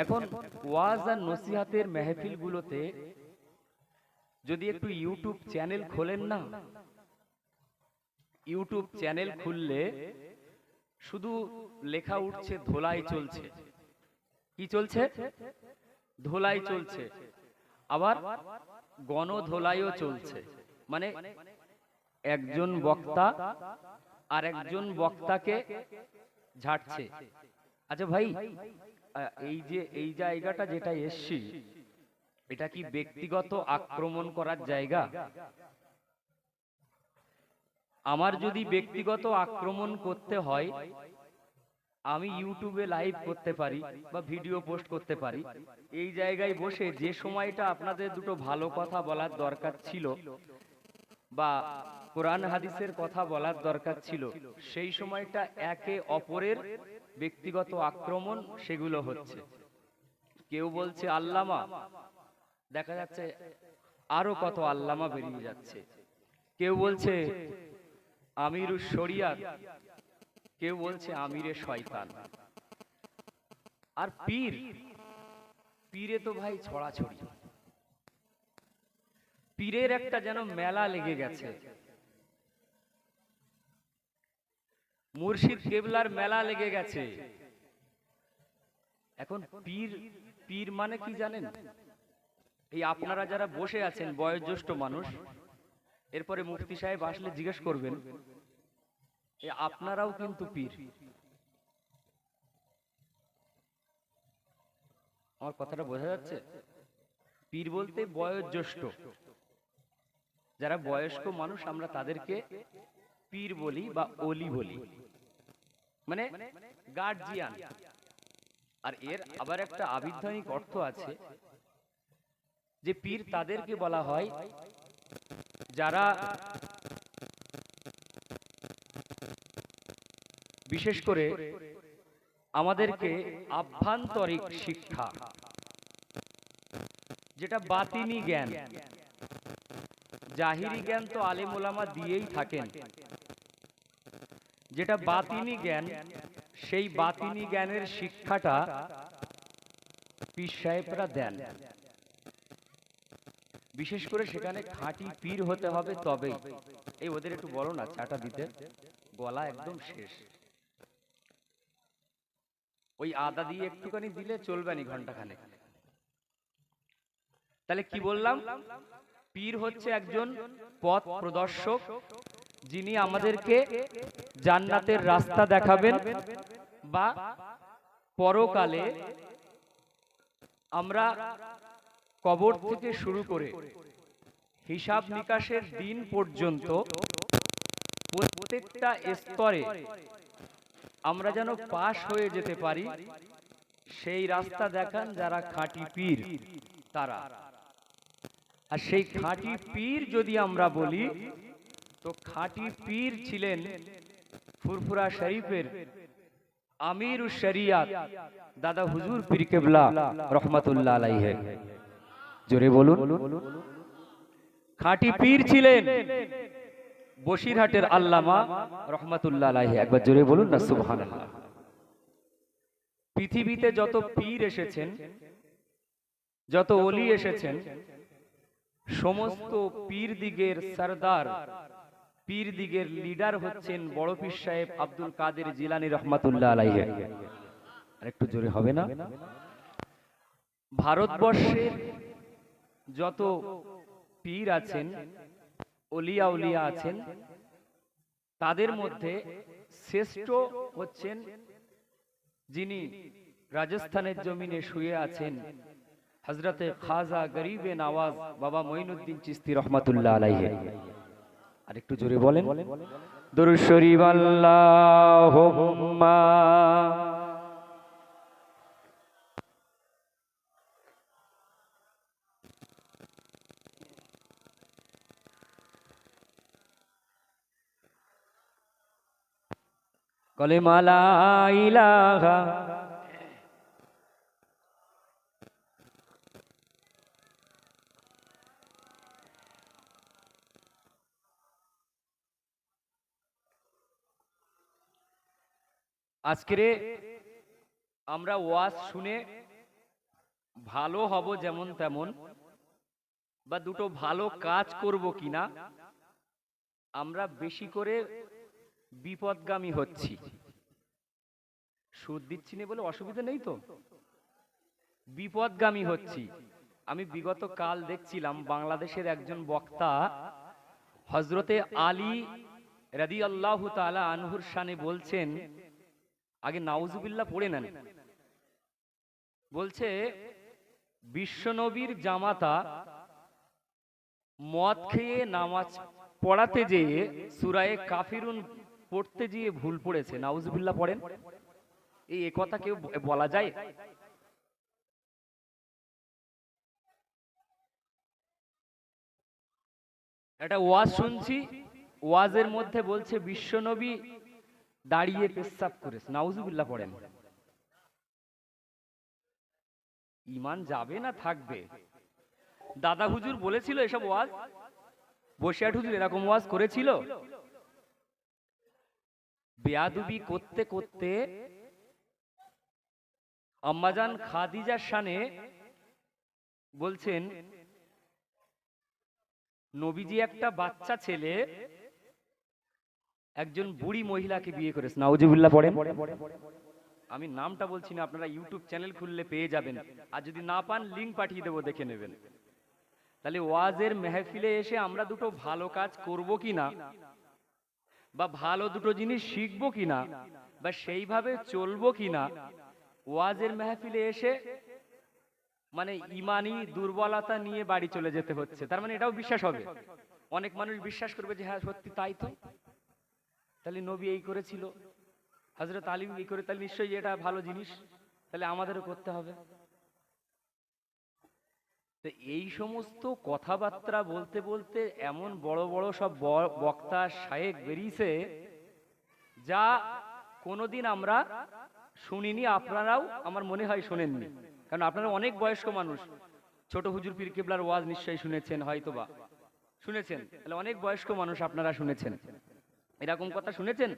এখন ওয়াজ আর নসিহাতের মেহফিলগুলোতে যদি একটু ইউটিউব চ্যানেল খোলেন না, ইউটিউব চ্যানেল খুললে শুধু লেখা উঠছে ধোলাই চলছে। কি চলছে? ধোলাই চলছে। আবার গণধোলাইও চলছে। মানে একজন বক্তা আর একজন বক্তাকে ঝাড়ছে। আচ্ছা ভাই, এই জায়গাটা যেটা এসছি, এটা কি ব্যক্তিগত আক্রমণ করার জায়গা? আমার যদি ব্যক্তিগত আক্রমণ করতে হয়, আমি ইউটিউবে লাইভ করতে পারি বা ভিডিও পোস্ট করতে পারি। এই জায়গায় বসে যে সময়টা আপনাদের দুটো ভালো কথা বলার দরকার ছিল বা কোরআন হাদিসের কথা বলার দরকার ছিল, সেই সময়টা একে অপরের ব্যক্তিগত আক্রমণ সেগুলো হচ্ছে। কেউ বলছে আল্লামা, দেখা যাচ্ছে আরো কত আল্লামা বেরিয়ে যাচ্ছে। কেউ বলছে আমিরুশ শরিয়াত, কেউ বলছে আমিরে শয়তান। আর পীর, পীরে তো ভাই ছড়াছড়ি। পীরের একটা যেন মেলা লেগে গেছে। মুর্শিদ কেবলার মেলা লেগে গেছে। এখন পীর, পীর মানে কি জানেন? এই আপনারা যারা বসে আছেন বয়োজ্যেষ্ঠ মানুষ, এরপরে মুফতি সাহেব আসলে জিজ্ঞেস করবেন, এই আপনারাও কিন্তু পীর। আমার কথাটা বোঝা যাচ্ছে? পীর বলতে বয়োজ্যেষ্ঠ, যারা বয়স্ক মানুষ আমরা তাদেরকে পীর বলি বা অলি বলি, মানে গার্জিয়ান। আর এর আবার একটা আবিধানিক অর্থ আছে, যে পীর তাদেরকে বলা হয় যারা বিশেষ করে আমাদেরকে আভ্যন্তরিক শিক্ষা, যেটা বাতিনি জ্ঞান, জাহিরি জ্ঞান তো আলেম ওলামা দিয়েই থাকেন, যেটা বাতিনি জ্ঞান, সেই বাতিনি জ্ঞানের শিক্ষাটা পীর সাহেবরা দেন। বিশেষ করে সেখানে খাঁটি পীর হতে হবে তবেই। এই ওদের একটু বলো না চাটা দিতে, গলা একদম শেষ। ওই আদা দিয়ে একটুখানি দিলে চলবে না ঘন্টাখানে। তাহলে কি বললাম? পীর হচ্ছে একজন পথ প্রদর্শক, যিনি আমাদেরকে জান্নাতের রাস্তা দেখাবেন, বা পরকালে আমরা কবর থেকে শুরু করে হিসাব নিকাশের দিন পর্যন্ত প্রত্যেকটা স্তরে আমরা যেন পাশ হয়ে যেতে পারি, সেই রাস্তা দেখান যারা খাঁটি পীর তারা। আর সেই খাঁটি পীর যদি আমরা বলি, তো খাঁটি পীর ছিলেন ফুরফুরা শরীফের আমিরুশ শরিয়াত দাদা হুজুর পীর কেবলা রহমাতুল্লাহ আলাইহি। জোরে বলুন। খাঁটি পীর ছিলেন বসিরহাটের আল্লামা রহমাতুল্লাহ আলাইহি। একবার জোরে বলুন না সুবহানাল্লাহ। পৃথিবীতে যত পীর এসেছেন, যত ওলি এসেছেন, সমস্ত পীর দিগের সরদার, পীর দিগের লিডার হচ্ছেন বড় পীর সাহেব আব্দুল কাদের জিলানী রহমাতুল্লাহ আলাইহি। আরেকটু জোরে হবে না? ভারতবর্ষের যত পীর আছেন, ওলিয়া উলিয়া আছেন, তাদের মধ্যে শ্রেষ্ঠ হচ্ছেন যিনি রাজস্থানের জমিনে শুয়ে আছেন, হযরতে খাজা গরিবে নওয়াজ বাবা মঈনুদ্দিন চিশতি রহমাতুল্লাহ আলাইহি। আরেকটু জোরে বলেন দরুদ শরীফ আল্লাহুম্মা। কলেমা লা ইলাহা। আজকে আমরা ওয়াজ শুনে ভালো হব যেমন তেমন, বা দুটো ভালো কাজ করব কিনা, আমরা বেশি করে বিপদগামী হচ্ছি। সুদ দিচ্ছি না বলে অসুবিধা নেই তো, বিপদগামী হচ্ছি। আমি বিগত কাল দেখছিলাম বাংলাদেশের একজন বক্তা হজরতে আলী রাদিয়াল্লাহু তাআলা আনহুর শানে বলছেন, আগে নাউজুবিল্লাহ পড়ে নেন, বলছে বিশ্বনবীর জামাতা মদ খেয়ে নামাজ পড়াতে যেয়ে সূরায়ে কাফিরুন পড়তে গিয়ে ভুল পড়েছে। নাউজুবিল্লাহ পড়েন। এই কথা কেউ বলা যায়? একটা ওয়াজ শুনছি, ওয়াজের মধ্যে বলছে বিশ্বনবী দাঁড়িয়ে পেশাব করেছে। নাউজুবিল্লাহ পড়েন। ঈমান যাবে না থাকবে? দাদা হুজুর বলেছিল এসব ওয়াজ? বসিয়াট হুজুর এরকম ওয়াজ করেছিল? বেয়াদবি করতে করতে আম্মাজান খাদিজার শানে বলছেন, নবীজি একটা বাচ্চা ছেলে একজন বুড়ি মহিলাকে বিয়ে করেছে। নাউজুবিল্লাহ পড়েন। আমি নামটা বলছি না, আপনারা ইউটিউব চ্যানেল খুললে পেয়ে যাবেন, আর যদি না পান লিংক পাঠিয়ে দেবো, দেখে নেবেন। তাহলে ওয়াজের মেহফিলে এসে আমরা দুটো ভালো কাজ করব কিনা, বা ভালো দুটো জিনিস শিখবো কিনা, বা সেইভাবে চলবো কিনা, ওয়াজের মেহফিলে এসে মানে ইমানি দুর্বলতা নিয়ে বাড়ি চলে যেতে হচ্ছে। তার মানে এটাও বিশ্বাস হবে, অনেক মানুষ বিশ্বাস করবে যে হ্যাঁ সত্যি তাই তো, তাহলে নবী এই করেছিল, হযরত আলী এই করে, তাহলে নিশ্চয়ই এটা ভালো জিনিস, তাহলে আমাদেরও করতে হবে। তো এই সমস্ত কথাবার্তা বলতে বলতে এমন বড় বড় সব বক্তা শায়েখ বেরিয়েছে যা কোনোদিন আমরা শুনিনি, আপনারাও আমার মনে হয় শোনেননি, কারণ আপনারা অনেক বয়স্ক মানুষ। ছোট হুজুর পীর কেবলার ওয়াজ নিশ্চয়ই শুনেছেন, হয়তোবা শুনেছেন, তাহলে অনেক বয়স্ক মানুষ আপনারা শুনেছেন, এরকম কথা শুনেছেন।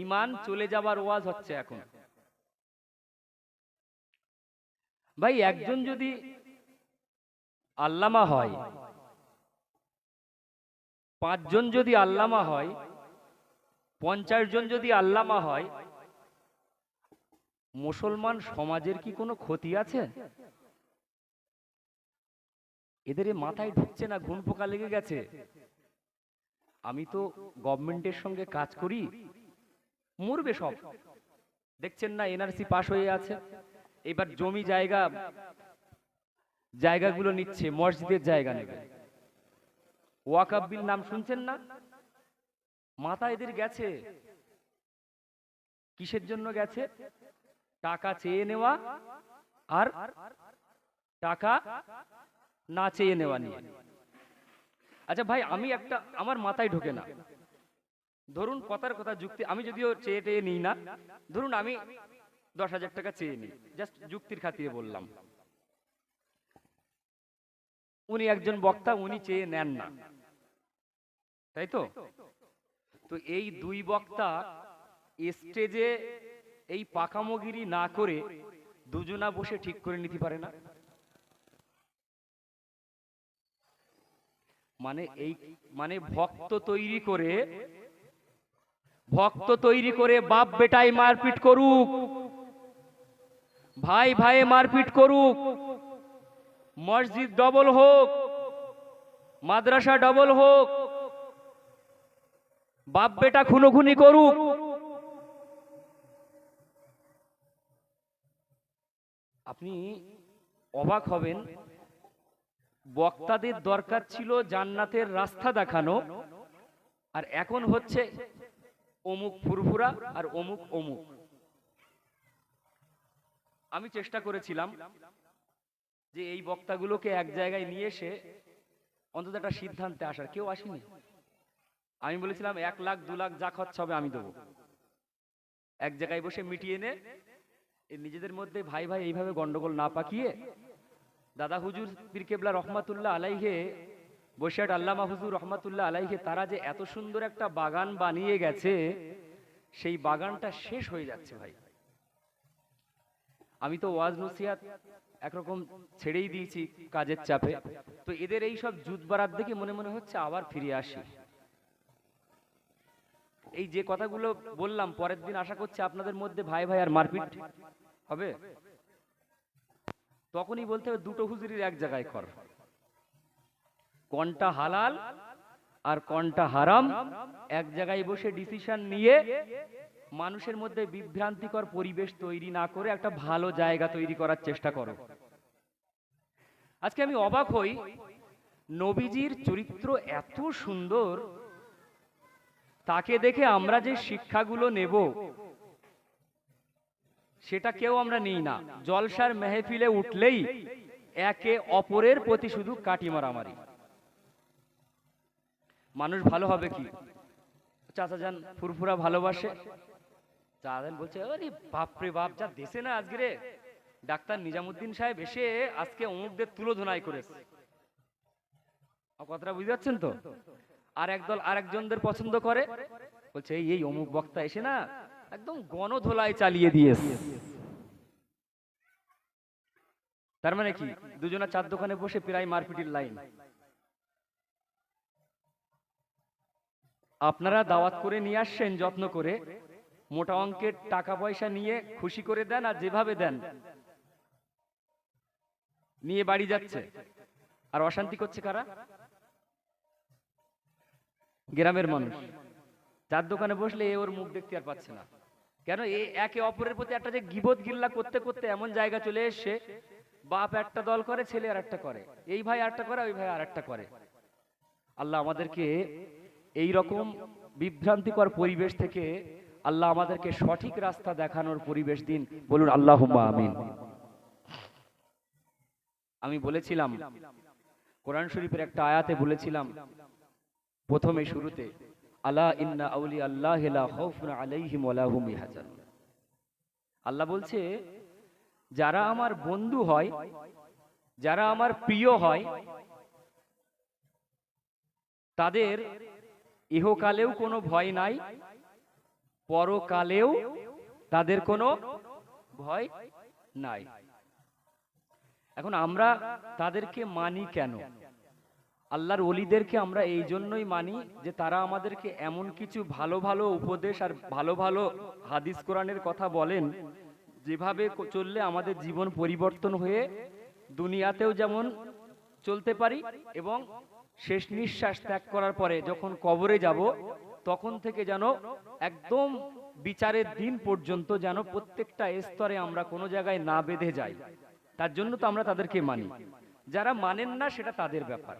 ঈমান চলে যাবার ওয়াজ হচ্ছে এখন। ভাই একজন যদি আল্লামা হয়, 5 জন যদি আল্লামা হয়, 50 জন যদি আল্লামা হয়, মুসলমান সমাজের কি কোনো ক্ষতি আছে? এদের এ মাথায় ঢুকছে না, ঘুণ পোকা লেগে গেছে। আমি তো গভর্নমেন্টের সঙ্গে কাজ করি, মরবে সব। দেখছেন না এনআরসি পাশ হয়ে আছে, এবার জমি জায়গাগুলো নিচ্ছে, মসজিদের জায়গা নেবে। ওয়াকফ বিল নাম শুনছেন না? মাথা এদের গেছে। কিসের জন্য গেছে? টাকা চেয়ে নেওয়া আর টাকা না চেয়ে নেওয়া নিয়ে। আচ্ছা ভাই, আমি একটা, আমার মাথায় ঢোকে না, ধরুন কথার কথা যুক্তি, আমি যদিও চেয়ে টেয়ে নিই না, ধরুন আমি 10,000 টাকা চেয়ে নিই, জাস্ট যুক্তির খাতিরে বললাম। উনি একজন বক্তা, উনি চেয়ে নেন না, তাই তো? তো এই দুই বক্তা স্টেজে এই পাকামোগিরি না করে দুজনা বসে ঠিক করে নিতে পারে না? মানে ভক্ত তৈরি করে বাপ বেটায় মারপিট করুক, ভাই ভাই মারপিট করুক, মসজিদ ডবল হোক, মাদ্রাসা ডবল হোক, বাপ বেটা খুনোখুনি করুক, আপনি অবাক হবেন। বক্তাদের দরকার ছিল জান্নাতের রাস্তা দেখানো, আর এখন হচ্ছে অমুক ফুরফুরা আর অমুক অমুক। আমি চেষ্টা করেছিলাম যে এই বক্তাগুলোকে এক জায়গায় নিয়ে এসে অন্তত একটা সিদ্ধান্তে আসার, কেউ আসেনি। আমি বলেছিলাম 1 লাখ 2 লাখ যা খরচ হবে আমি দেবো, এক জায়গায় বসে মিটিয়ে নে, নিজেদের মধ্যে ভাই ভাই এইভাবে গন্ডগোল না পাকিয়ে। দাদা হুজুর পীর কেবলা রহমাতুল্লাহ আলাইহে, বসিরহাট আল্লামা হুজুর রহমাতুল্লাহ আলাইহে, তারা যে এত সুন্দর একটা বাগান বানিয়ে গেছে, সেই বাগানটা শেষ হয়ে যাচ্ছে ভাই। আমি তো ওয়াজ নসিহাত একরকম ছেড়েই দিয়েছি কাজের চাপে। তো এদের এই সব জুত বারাত দেখে মনে মনে হচ্ছে আবার ফিরে আসি। এই যে কথাগুলো বললাম, পরের দিন আশা করছি আপনাদের মধ্যে ভাই ভাই আর মারপিট হবে। তখনই বলতে হবে দুটো হুজুরির এক জায়গায় কর, কোনটা হালাল আর কোনটা হারাম এক জায়গায় বসে ডিসিশন নিয়ে মানুষের মধ্যে বিভ্রান্তিকর পরিবেশ তৈরি না করে একটা ভালো জায়গা তৈরি করার চেষ্টা করো। আজকে আমি অবাক হই, নবীজির চরিত্র এত সুন্দর, তাকে দেখে আমরা যে শিক্ষাগুলো নেব সেটা কেউ আমরা নিই না। জলসার মেহফিলে উঠলেই একে অপরের প্রতি শুধু কাটি মারামারি। মানুষ ভালো হবে কি? চাচা যান ফুরফুরা ভালোবাসে, চাচান বলছে আরে বাপরে বাপ, যা দেশে না আজকে রে, ডাক্তার নিজামুদ্দিন সাহেব এসে আজকে অমুকদের তুলোধনাই করেছে। কথাটা বুঝতে পারছেন তো? আর একদল আরেকজনদের পছন্দ করে, বলছে এই এই অমুক বক্তা এসে না একদম গণধোলাই চালিয়ে দিয়েছে। তার মানে কি? দুজনা চার দোকানে বসে প্রায় মারপিটের লাইন। আপনারা দাওয়াত করে নিয়ে আসছেন যত্ন করে, মোটা অঙ্কের টাকা পয়সা নিয়ে খুশি করে দেন, আর যেভাবে দেন নিয়ে বাড়ি যাচ্ছে। আর অশান্তি করছে কারা? গ্রামের মানুষ। চার দোকানে বসলে এ ওর মুখ দেখতে আর পাচ্ছে না। কেন? একে অপরের প্রতি একটা যে গিবত গিল্লা করতে করতে এমন জায়গা চলে এসছে, বাপ একটা দল করে, ছেলে আর একটা করে, এই ভাই আরেকটা করে, ওই ভাই আর একটা করে। আল্লাহ আমাদেরকে এই রকম বিভ্রান্তিকর পরিবেশ থেকে আল্লাহ আমাদেরকে সঠিক রাস্তা দেখানোর পরিবেশ দিন, বলুন আল্লাহুম্মা আমিন। আমি বলেছিলাম কোরআন শরীফের একটা আয়াতে বলেছিলাম প্রথমে শুরুতে, আলা ইন্না আউলিয়া আল্লাহি লা খাউফুন আলাইহিম ওয়া লা হুম ইয়াহজানুন। আল্লাহ বলছে যারা আমার বন্ধু হয়, যারা আমার প্রিয় হয়, তাদের ইহকালেও কোনো ভয় নাই, পরকালেও তাদের কোনো ভয় নাই। এখন আমরা তাদেরকে মানি কেন? আল্লাহর ওলিদেরকে আমরা এই জন্যই মানি যে তারা আমাদেরকে এমন কিছু ভালো ভালো উপদেশ আর ভালো ভালো হাদিস কোরআনের কথা বলেন, যেভাবে চললে আমাদের জীবন পরিবর্তন হয়ে দুনিয়াতেও যেমন চলতে পারি, এবং শেষ নিঃশ্বাস ত্যাগ করার পরে যখন কবরে যাব তখন থেকে যেন একদম বিচারের দিন পর্যন্ত যেন প্রত্যেকটা স্তরে আমরা কোনো জায়গায় না বেঁধে যাই। তার জন্য তো আমরা তাদেরকে মানি। যারা মানেন না সেটা তাদের ব্যাপার।